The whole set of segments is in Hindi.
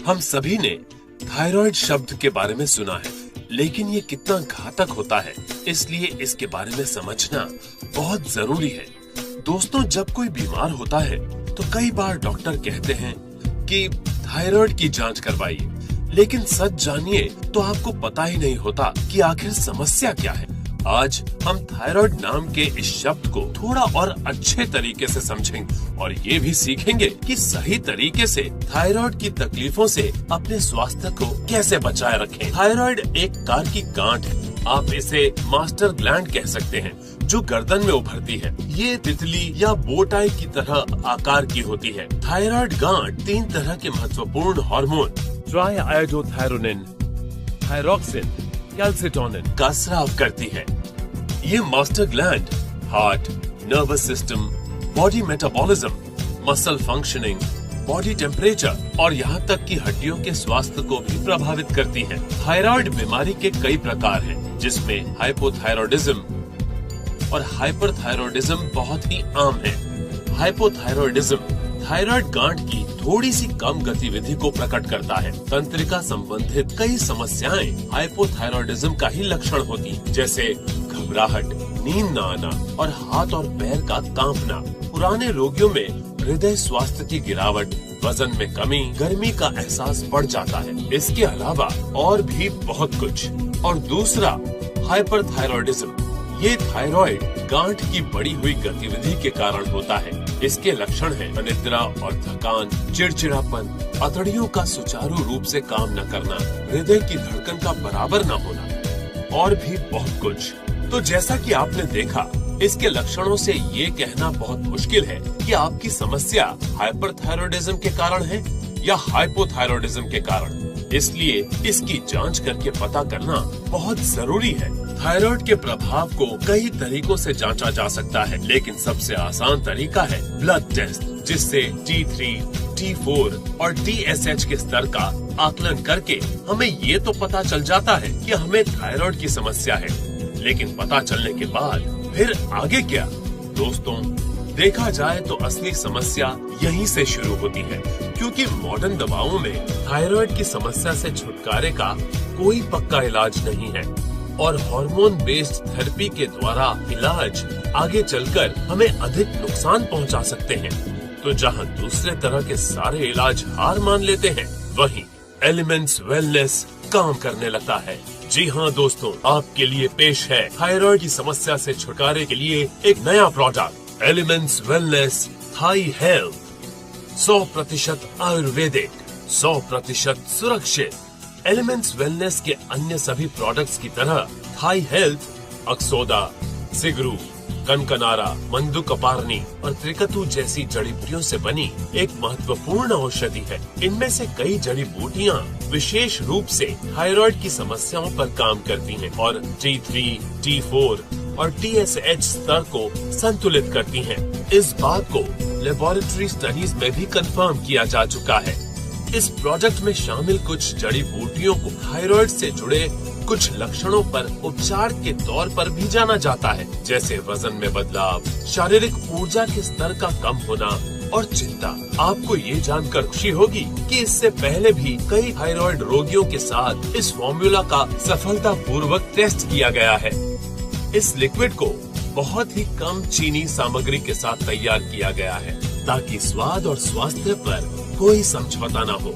हम सभी ने थायराइड शब्द के बारे में सुना है, लेकिन ये कितना घातक होता है, इसलिए इसके बारे में समझना बहुत जरूरी है। दोस्तों, जब कोई बीमार होता है तो कई बार डॉक्टर कहते हैं कि थायराइड की जांच करवाइए, लेकिन सच जानिए तो आपको पता ही नहीं होता कि आखिर समस्या क्या है। आज हम थायराइड नाम के इस शब्द को थोड़ा और अच्छे तरीके से समझेंगे और ये भी सीखेंगे कि सही तरीके से थायराइड की तकलीफों से अपने स्वास्थ्य को कैसे बचाए रखें। थायराइड एक कार की गांठ है। आप इसे मास्टर ग्लैंड कह सकते हैं, जो गर्दन में उभरती है। ये तितली या बोटाई की तरह आकार की होती है। थायराइड गांठ 3 तरह के महत्वपूर्ण हार्मोन ट्राइआयोडोथायरोनिन, थायरोक्सिन, कैल्सिटोनिन का स्राव करती है। ये master gland heart, nervous system, body metabolism, muscle functioning, body temperature और यहाँ तक कि हड्डियों के स्वास्थ्य को भी प्रभावित करती है। थायराइड बीमारी के कई प्रकार हैं, जिसमें हाइपोथायरॉयडिज्म और हाइपरथायरॉयडिज्म बहुत ही आम है। हाइपोथायरॉयडिज्म थायराइड गांठ की थोड़ी सी कम गतिविधि को प्रकट करता है। तंत्रिका संबंधित कई समस्याएं हाइपोथायरॉयडिज्म का ही लक्षण होती हैं, जैसे घबराहट, नींद न आना और हाथ और पैर का कांपना। पुराने रोगियों में हृदय स्वास्थ्य की गिरावट, वजन में कमी, गर्मी का एहसास बढ़ जाता है। इसके अलावा और भी बहुत कुछ। और दूसरा हाइपरथायरॉयडिज्म, ये थायराइड गांठ की बढ़ी हुई गतिविधि के कारण होता है। इसके लक्षण हैं अनिद्रा और थकान, चिड़चिड़ापन, अतड़ियों का सुचारू रूप से काम न करना, हृदय की धड़कन का बराबर न होना और भी बहुत कुछ। तो जैसा कि आपने देखा, इसके लक्षणों से ये कहना बहुत मुश्किल है कि आपकी समस्या हाइपरथायरॉयडिज्म के कारण है या हाइपोथायरॉयडिज्म के कारण। इसलिए इसकी जांच करके पता करना बहुत जरूरी है। थायराइड के प्रभाव को कई तरीकों से जांचा जा सकता है, लेकिन सबसे आसान तरीका है ब्लड टेस्ट, जिससे T3, T4 और TSH के स्तर का आकलन करके हमें ये तो पता चल जाता है कि हमें थायराइड की समस्या है। लेकिन पता चलने के बाद फिर आगे क्या? दोस्तों, देखा जाए तो असली समस्या यहीं से शुरू होती है, क्योंकि मॉडर्न दवाओं में थायराइड की समस्या से छुटकारे का कोई पक्का इलाज नहीं है और हार्मोन बेस्ड थेरेपी के द्वारा इलाज आगे चलकर हमें अधिक नुकसान पहुंचा सकते हैं। तो जहां दूसरे तरह के सारे इलाज हार मान लेते हैं, वहीं एलिमेंट्स वेलनेस काम करने लगता है। जी हाँ दोस्तों, आपके लिए पेश है थायराइड की समस्या से छुटकारे के लिए एक नया product, elements wellness thy health. 100% Ayurvedic, 100% सुरक्षित। एलिमेंट्स वेलनेस के अन्य सभी प्रोडक्ट्स की तरह थाई हेल्थ अक्सोदा, सिगरू, कनकनारा, मंदुकपारनी और त्रिकतु जैसी जड़ी बूटियों से बनी एक महत्वपूर्ण औषधि है। इनमें से कई जड़ी बूटियाँ विशेष रूप से थायराइड की समस्याओं पर काम करती हैं और T3, T4 और TSH स्तर को संतुलित करती हैं। इस बात को लेबोरेटरी स्टडीज में भी कंफर्म किया जा चुका है। इस प्रोडक्ट में शामिल कुछ जड़ी बूटियों को थायराइड से जुड़े कुछ लक्षणों पर उपचार के तौर पर भी जाना जाता है, जैसे वजन में बदलाव, शारीरिक ऊर्जा के स्तर का कम होना और चिंता। आपको ये जानकर खुशी होगी कि इससे पहले भी कई थायराइड रोगियों के साथ इस फॉर्मूला का सफलतापूर्वक टेस्ट किया गया है। इस लिक्विड को बहुत ही कम चीनी सामग्री के साथ तैयार किया गया है, ताकि स्वाद और स्वास्थ्य पर कोई समझौता न हो।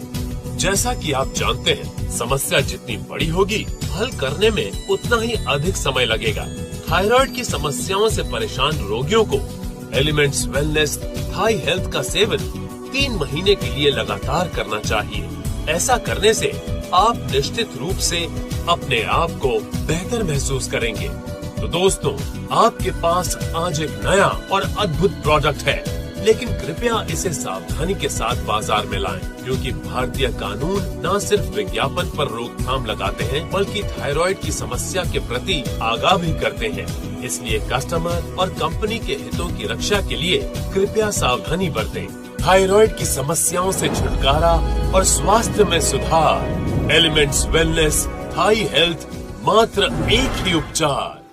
जैसा कि आप जानते हैं, समस्या जितनी बड़ी होगी, हल करने में उतना ही अधिक समय लगेगा। थायराइड की समस्याओं से परेशान रोगियों को एलिमेंट्स वेलनेस थाई हेल्थ का सेवन 3 महीने के लिए लगातार करना चाहिए। ऐसा करने से आप निश्चित रूप से अपने आप को बेहतर महसूस करेंगे। तो दोस्तों, आपके पास आज एक नया और अद्भुत प्रोडक्ट है, लेकिन कृपया इसे सावधानी के साथ बाजार में लाएं, क्योंकि भारतीय कानून न सिर्फ विज्ञापन पर रोकथाम लगाते हैं, बल्कि थायराइड की समस्या के प्रति आगाह भी करते हैं। इसलिए कस्टमर और कंपनी के हितों की रक्षा के लिए कृपया सावधानी बरतें। थायराइड की समस्याओं से छुटकारा और स्वास्थ्य में सुधार। एलिमेंट्स वेलनेस थाई हेल्थ, मात्र एक ही उपचार।